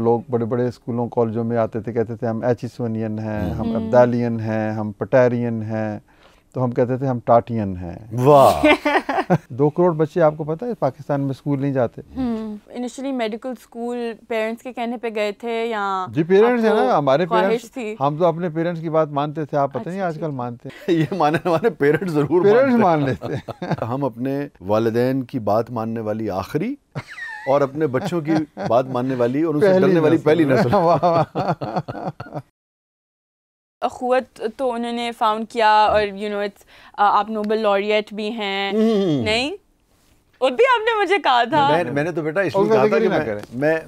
लोग बड़े बड़े स्कूलों कॉलेजों में आते थे, कहते थे हम एचिसोनियन हैं, हम अब्दालियन हैं, हम पटेरियन हैं, तो हम कहते थे हम टाटियन हैं। वाह 2 करोड़ बच्चे आपको पता है पाकिस्तान में स्कूल नहीं जाते। इनिशियली मेडिकल स्कूल पेरेंट्स के कहने पे गए थे या जी पेरेंट्स है ना, हमारे पेरेंट्स थी? हम तो अपने पेरेंट्स की बात मानते थे, आप पता नहीं आजकल मानते हैं। ये मानने वाले पेरेंट्स जरूर पेरेंट्स मान लेते हैं। हम अपने वालिदैन की बात मानने वाली आखिरी और अपने बच्चों की बात मानने वाली और उनसे डरने वाली पहली नस्ल। अखुवत तो उन्होंने फाउंड किया और इट्स आप नोबेल लॉरिएट भी हैं। नहीं और भी आपने मुझे कहा था। मैंने तो बेटा इसलिए कहा था कि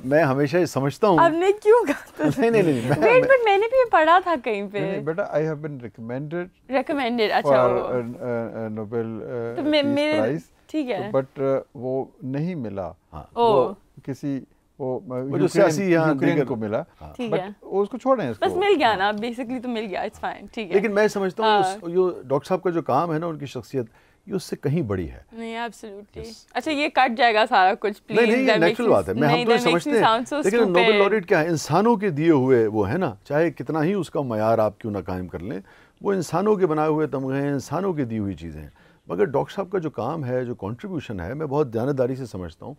मैं हमेशा ये समझता हूँ। आपने क्यों कहा था? नहीं बट मैंने भी पढ़ा था कहीं पे। बेटा आई हैव बीन रिकमेंडेड अच्छा नोबेल तो मेरे ठीक है बट वो नहीं मिला। वो किसी वो जो सियासी यूक्रेन को मिला, ठीक है उसको छोड़ें, बस मिल गया ना, बेसिकली तो मिल गया, इट्स फाइन, ठीक है। लेकिन मैं समझता हूँ जो डॉक्टर साहब का जो काम है ना, उनकी शख्सियत ये उससे कहीं बड़ी है। नहीं एब्सोल्युटली। अच्छा ये कट जाएगा सारा कुछ प्लीज। नहीं नेचुरल बात है, मैं हम तो समझते हैं, लेकिन नोबेल लॉरिएट क्या है, इंसानों के दिए हुए वो है ना, चाहे कितना ही उसका मयार आप क्यों ना कायम कर लें, वो इंसानों के बनाए हुए तमगे हैं, इंसानों की दी हुई चीज़ें हैं। मगर डॉक्टर साहब का जो काम है, जो कंट्रीब्यूशन है, मैं बहुत ध्यानदारी से समझता हूँ।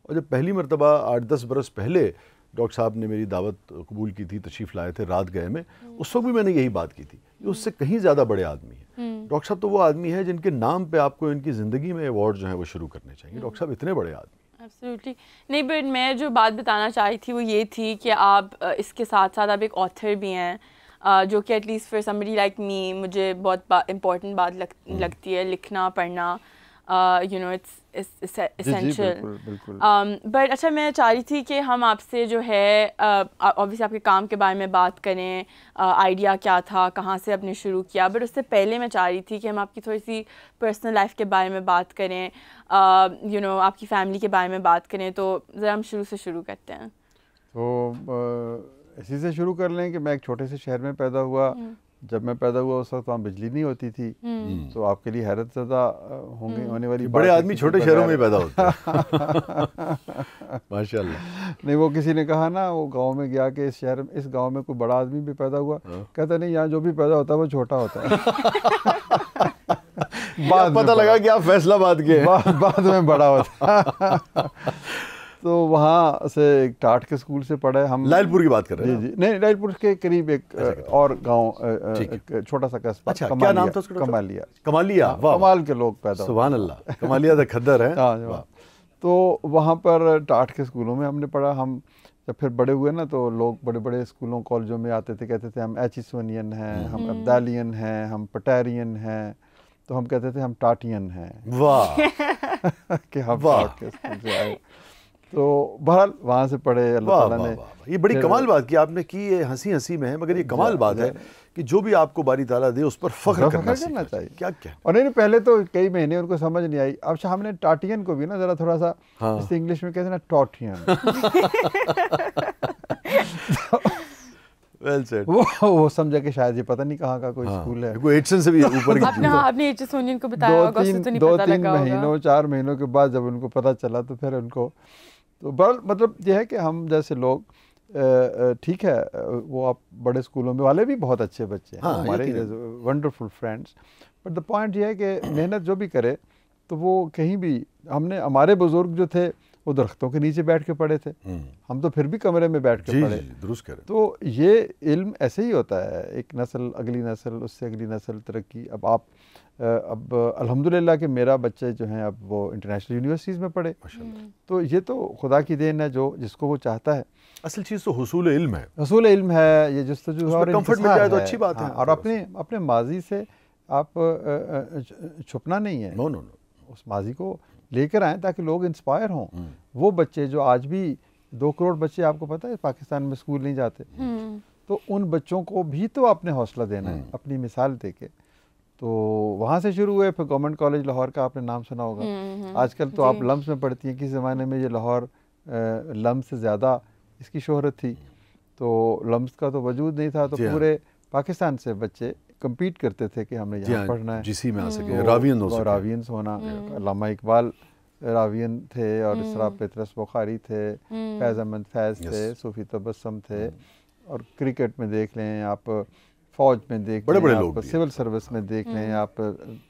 और जब पहली मरतबा 8-10 बरस पहले डॉक्टर साहब ने मेरी दावत कबूल की थी, तशरीफ़ लाए थे रात गए में, उस वक्त भी मैंने यही बात की थी, ये उससे कहीं ज़्यादा बड़े आदमी हैं। डॉक्टर साहब तो वो आदमी है जिनके नाम पे आपको इनकी ज़िंदगी में अवार्ड जो है वो शुरू करने चाहिए। डॉक्टर साहब इतने बड़े आदमी। एब्सोल्युटली नहीं, बट मैं जो बात बताना चाह रही थी वो ये थी कि आप इसके साथ साथ आप एक ऑथर भी हैं, जो कि at least for somebody like me मुझे बहुत इम्पोर्टेंट बात लगती है, लिखना पढ़ना, इट्स एसेंशियल। बट अच्छा मैं चाह रही थी कि हम आपसे जो है ऑब्वियसली आपके काम के बारे में बात करें, आइडिया क्या था, कहाँ से आपने शुरू किया, बट उससे पहले मैं चाह रही थी कि हम आपकी थोड़ी सी पर्सनल लाइफ के बारे में बात करें, आपकी फैमिली के बारे में बात करें। तो ज़रा हम शुरू से शुरू करते हैं। तो इसी से शुरू कर लें कि मैं एक छोटे से शहर में पैदा हुआ। जब मैं पैदा हुआ उस वक्त वहाँ बिजली नहीं होती थी, तो आपके लिए हैरत ज़्यादा होने वाली बड़े आदमी छोटे शहरों में पैदा होते हैं। माशाल्लाह। नहीं वो किसी ने कहा ना, वो गांव में गया कि इस गांव में कोई बड़ा आदमी भी पैदा हुआ, कहता नहीं यहाँ जो भी पैदा होता है वो छोटा होता है। बाद पता लगा कि आप फैसलाबाद के बाद में बड़ा होता। तो वहाँ से एक टाट के स्कूल से पढ़े हम। लायलपुर की बात कर रहे हैं? जी नहीं, लायलपुर के करीब एक और गांव, छोटा सा कस्बा। अच्छा क्या नाम था उसका? कमालिया। कमालिया, कमाल के लोग पैदा। सुभान अल्लाह। कमालिया द खद्दर है। तो वहाँ पर टाट के स्कूलों में हमने पढ़ा। हम जब फिर बड़े हुए ना, तो लोग बड़े बड़े स्कूलों कॉलेजों में आते थे, कहते थे हम एचिसोनियन हैं, हम अब्दालियन हैं, हम पटेरियन हैं, तो हम कहते थे हम टाटियन हैं। वाह कि हम टाट के स्कूल से आए। तो बहरहाल वहाँ से पढ़े। अल्लाह ताला ने ये बड़ी कमाल बात की आपने की, ये हंसी हंसी में है, मगर ये कमाल बात है कि जो भी आपको बारी ताला दे उस पर फख्र करना चाहिए। क्या क्या और नहीं पहले तो कई महीने उनको समझ नहीं आई। अब हमने टाटियन को भी ना जरा थोड़ा सा, जैसे इंग्लिश में कहते हैं ना टॉटियन। Well said. वो समझा कि शायद ये पता नहीं कहाँ का कोई स्कूल है, कोई एचएन से भी ऊपर की। आपने एचिसोनियन को बताया होगा, उससे तो नहीं पता लगा होगा। 2-3 महीनों के बाद जब उनको पता चला तो फिर उनको तो मतलब ये है कि हम जैसे लोग ठीक है, वो आप बड़े स्कूलों में वाले भी बहुत अच्छे बच्चे हैं, हमारे wonderful friends. But the point ये है कि मेहनत जो भी करे तो वो कहीं भी, हमारे बुजुर्ग जो थे वो दरख्तों के नीचे बैठ के पढ़े थे, हम तो फिर भी कमरे में बैठ के पढ़े। दुरुस्त करें। तो ये इल्म ऐसे ही होता है, एक नस्ल अगली नस्ल, उससे अगली नस्ल तरक्की। अब अल्हम्दुलिल्लाह कि मेरा बच्चे जो हैं अब वो इंटरनेशनल यूनिवर्सिटीज़ में पढ़े, तो ये तो खुदा की देन है, जो जिसको वो चाहता है। असल चीज़ तो हुसूल इल्म है, हुसूल इल्म है, ये जस्तजू और कंफर्ट मिल जाए तो अच्छी बात है। और अपने माजी से आप छुपना नहीं है, नो, उस माजी को लेकर आएँ ताकि लोग इंस्पायर हों। वो बच्चे जो आज भी 2 करोड़ बच्चे आपको पता है पाकिस्तान में स्कूल नहीं जाते, तो उन बच्चों को भी तो आपने हौसला देना है अपनी मिसाल दे के। तो वहाँ से शुरू हुए। फिर गवर्नमेंट कॉलेज लाहौर का आपने नाम सुना होगा। आजकल तो आप लम्स में पढ़ती हैं, किस ज़माने में ये लाहौर लम्स से ज़्यादा इसकी शोहरत थी, तो लम्स का तो वजूद नहीं था, तो पूरे पाकिस्तान से बच्चे कम्पीट करते थे कि हमने यहाँ पढ़ना है, जिसी में आ सके, रावियंस होना। अल्लामा इकबाल रावियन थे और इसरा पेतरस बुखारी थे, फैज़ अहमद फैज़ थे, सूफी तबस्सुम थे, और क्रिकेट में देख लें आप, फ़ौज में देख बड़े लें लोग आप, सिविल सर्विस में देख लें आप,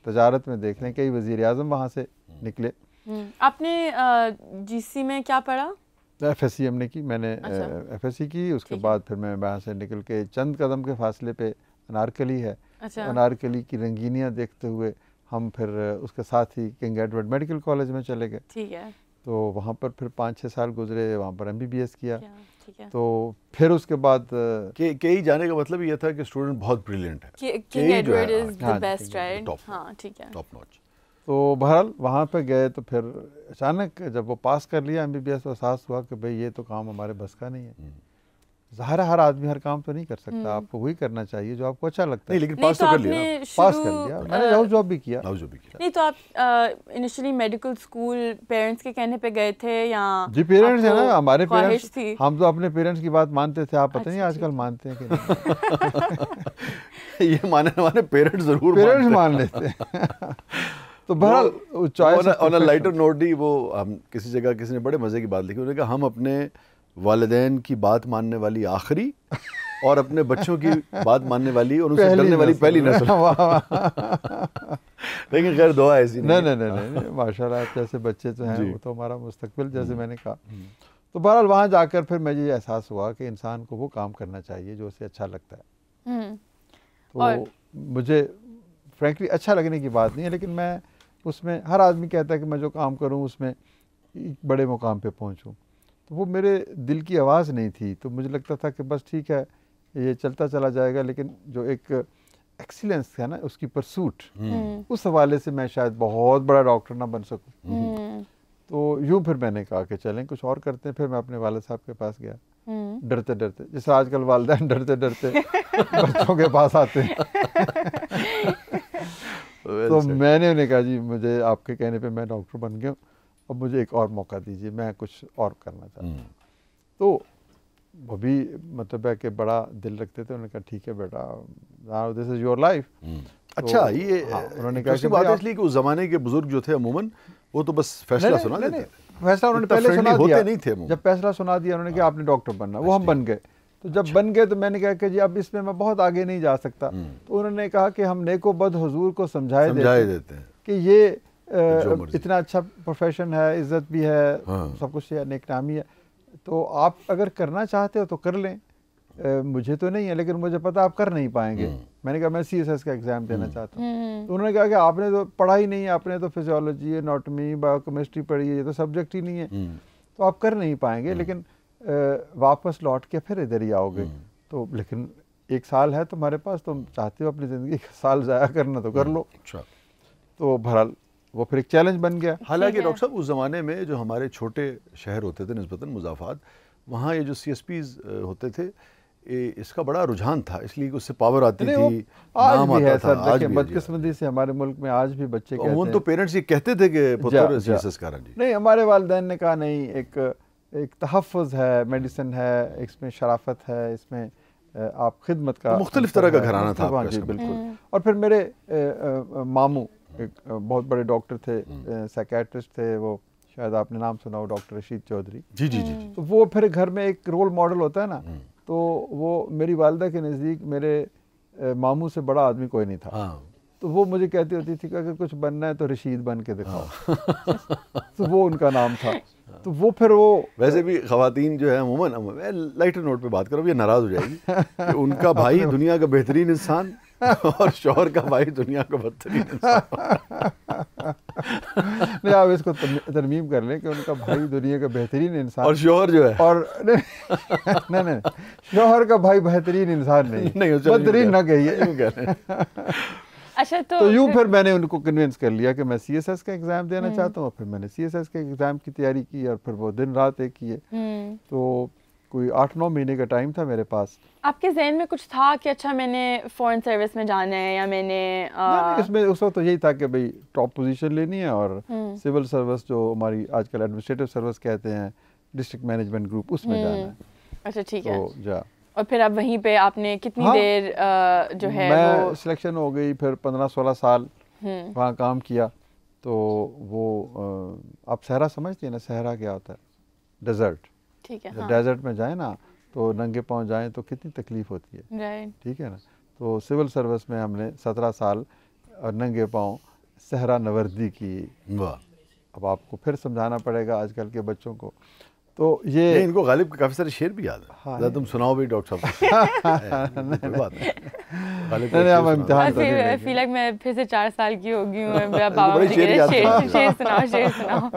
तजारत में देख लें, कई वज़ीर आज़म वहाँ से निकले। आपने जीसी में क्या पढ़ा? FSC हमने की, मैंने FSC की, उसके बाद फिर मैं वहाँ से निकल के चंद कदम के फासले पे अनारकली है। अनारकली की रंगीनियाँ देखते हुए हम फिर उसके साथ ही किंग एडवर्ड मेडिकल कॉलेज में चले गए। ठीक है। तो वहाँ पर फिर 5-6 साल गुजरे, वहाँ पर MBBS किया। तो फिर उसके बाद के जाने का मतलब ये था कि स्टूडेंट बहुत ब्रिलियंट है, king Edward is the best, right? हाँ, ठीक है, टॉप नॉच। तो बहरहाल वहाँ पे गए तो फिर अचानक जब वो पास कर लिया MBBS तो एहसास हुआ कि भाई ये तो काम हमारे बस का नहीं है। ज़ाहिर हर आदमी हर काम तो नहीं कर सकता, आपको वही करना चाहिए जो आपको अच्छा लगता है। नहीं, लेकिन पास तो कर लिया ना। पास कर लिया, मैंने हाउस जॉब भी किया। नहीं तो आप इनिशियली मेडिकल स्कूल पेरेंट्स के कहने पे गए थे या? जी पेरेंट्स है ना, हमारे पेरेंट्स, हम तो अपने पेरेंट्स की बात मानते थे, आप पता नहीं आजकल मानते हैं कि नहीं। ये मानने वाले पेरेंट्स जरूर मान लेते हैं। तो बहरहाल choice on a lighter note ही वो हम किसी जगह किसी ने बड़े मजे की बात लिखी, उन्होंने कहा हम अपने वालिदैन की बात मानने वाली आखिरी और अपने बच्चों की बात मानने वाली और उनसे डरने वाली पहली नस्ल। लेकिन खैर दुआ ऐसी नहीं, माशाल्लाह जैसे बच्चे तो हैं वो तो हमारा मुस्तकबिल, जैसे मैंने कहा। तो बहरहाल वहाँ जाकर फिर मुझे ये एहसास हुआ कि इंसान को वो काम करना चाहिए जो उसे अच्छा लगता है। तो मुझे फ्रैंकली अच्छा लगने की बात नहीं है, लेकिन मैं उसमें, हर आदमी कहता है कि मैं जो काम करूँ उसमें एक बड़े मुकाम पे पहुँचूँ, तो वो मेरे दिल की आवाज़ नहीं थी। तो मुझे लगता था कि बस ठीक है ये चलता चला जाएगा, लेकिन जो एक एक्सीलेंस है ना उसकी परसूट, उस हवाले से मैं शायद बहुत बड़ा डॉक्टर ना बन सकूं। तो यूँ फिर मैंने कहा कि चलें कुछ और करते हैं। फिर मैं अपने वालिद साहब के पास गया, डरते डरते, जैसे आजकल वालिदैन डरते डरते बच्चों के पास आते हैं। तो मैंने उन्हें कहा जी मुझे आपके कहने पे मैं डॉक्टर बन गया, अब मुझे एक और मौका दीजिए, मैं कुछ और करना चाहता हूँ। तो वो भी मतलब है कि बड़ा दिल रखते थे। उन्होंने कहा ठीक है बेटा, now this is your life. अच्छा, ये उन्होंने कहा कि बात इसलिए कि उस ज़माने के बुजुर्ग जो थे अमूमन वो तो बस फैसला सुना देते थे। फैसला उन्होंने पहले सुना दिया, नहीं थे। जब फैसला सुना दिया उन्होंने कहा आपने डॉक्टर बनना, वो हम बन गए। तो जब बन गए तो मैंने कहा कि जी अब इसमें मैं बहुत आगे नहीं जा सकता। तो उन्होंने कहा कि हम नेको बद हुजूर को समझाए देते हैं कि ये इतना अच्छा प्रोफेशन है, इज्जत भी है, सब कुछ है, नेकनामी है, तो आप अगर करना चाहते हो तो कर लें, मुझे तो नहीं है, लेकिन मुझे पता आप कर नहीं पाएंगे। मैंने कहा मैं CSS का एग्ज़ाम देना चाहता हूँ। तो उन्होंने कहा कि आपने तो पढ़ा ही नहीं है, आपने तो फिजियोलॉजी, एनाटॉमी, बायोकेमिस्ट्री पढ़ी है, ये तो सब्जेक्ट ही नहीं है, तो आप कर नहीं पाएंगे, लेकिन वापस लौट के फिर इधर ही आओगे। तो लेकिन 1 साल है तुम्हारे पास, तुम चाहते हो अपनी ज़िंदगी का साल ज़ाया करना तो कर लो। तो बहरहाल वो फिर एक चैलेंज बन गया। हालांकि डॉक्टर साहब उस ज़माने में जो हमारे छोटे शहर होते थे निस्बतन मुज़ाफ़ात, वहाँ ये जो CSPs होते थे इसका बड़ा रुझान था, इसलिए उससे पावर आती थी, आज भी है सर। देखिए बदकिस्मती से हमारे मुल्क में आज भी बच्चे कहते हैं, तो पेरेंट्स ये कहते थे कि पुत्र CSS का जी। नहीं, हमारे वालिदैन ने कहा नहीं, एक तहफ़्फ़ुज़ है, मेडिसिन है, इसमें शराफत है, इसमें आप खिदमत का मुख्तलिफ तरह का घराना था। जी बिल्कुल। और फिर मेरे मामू एक बहुत बड़े डॉक्टर थे, साइकियाट्रिस्ट थे, वो शायद आपने नाम सुना हो, डॉक्टर रशीद चौधरी। जी। तो वो फिर घर में एक रोल मॉडल होता है ना, तो वो मेरी वालिदा के नज़दीक मेरे मामू से बड़ा आदमी कोई नहीं था। तो वो मुझे कहती होती थी कि अगर कुछ बनना है तो रशीद बन के दिखाओ। तो वो उनका नाम था। तो वो फिर वो वैसे भी ख़वातीन जो है अमूमन, लाइटर नोट पे बात करो, ये नाराज़ हो जाएगी कि उनका भाई दुनिया का बेहतरीन इंसान और शौहर का भाई दुनिया का बदतरीन इंसान। नहीं, आप इसको तरमीम कर लें कि उनका भाई दुनिया का बेहतरीन इंसान और शौहर जो है, और नहीं, शौहर का भाई बेहतरीन इंसान नहीं, बदतरीन ना कहिए। अच्छा, तो यूँ फिर मैंने उनको कन्विंस कर लिया कि मैं CSS का एग्ज़ाम देना चाहता हूँ। फिर मैंने CSS के एग्ज़ाम की तैयारी की और फिर वो दिन रात एक किए। तो कोई 8-9 महीने का टाइम था मेरे पास। आपके ज़हन में कुछ था कि अच्छा मैंने फॉरेन सर्विस में जाना है, या मैंने इसमें उस वक्त तो यही था कि भाई टॉप पोजीशन लेनी है और सिविल सर्विस जो हमारी आजकल एडमिनिस्ट्रेटिव सर्विस कहते हैं, डिस्ट्रिक्ट मैनेजमेंट ग्रुप, उसमें जाना है। अच्छा, ठीक है। तो जा और फिर अब वहीं पे आपने कितनी देर जो है मैं सिलेक्शन हो गई, फिर 15-16 साल वहाँ काम किया। तो वो आप सहरा समझती है ना, सहरा क्या होता है? डेजर्ट। ठीक है। हाँ। डेजर्ट में जाए ना तो नंगे पाँव जाएं तो कितनी तकलीफ होती है। राइट। ठीक है ना। तो सिविल सर्विस में हमने 17 साल और नंगे पाँव सहरा नवर्दी की। वाह। अब आपको फिर समझाना पड़ेगा आजकल के बच्चों को। तो ये इनको गालिब के काफ़ी सारे शेर भी याद है। हाँ, तुम सुनाओ भी डॉक्टर साहब। नहीं, फील लाइक मैं फिर से 4 साल की हो गई हूँ। पापा मुझे शेर सुनाओ, शेर सुनाओ।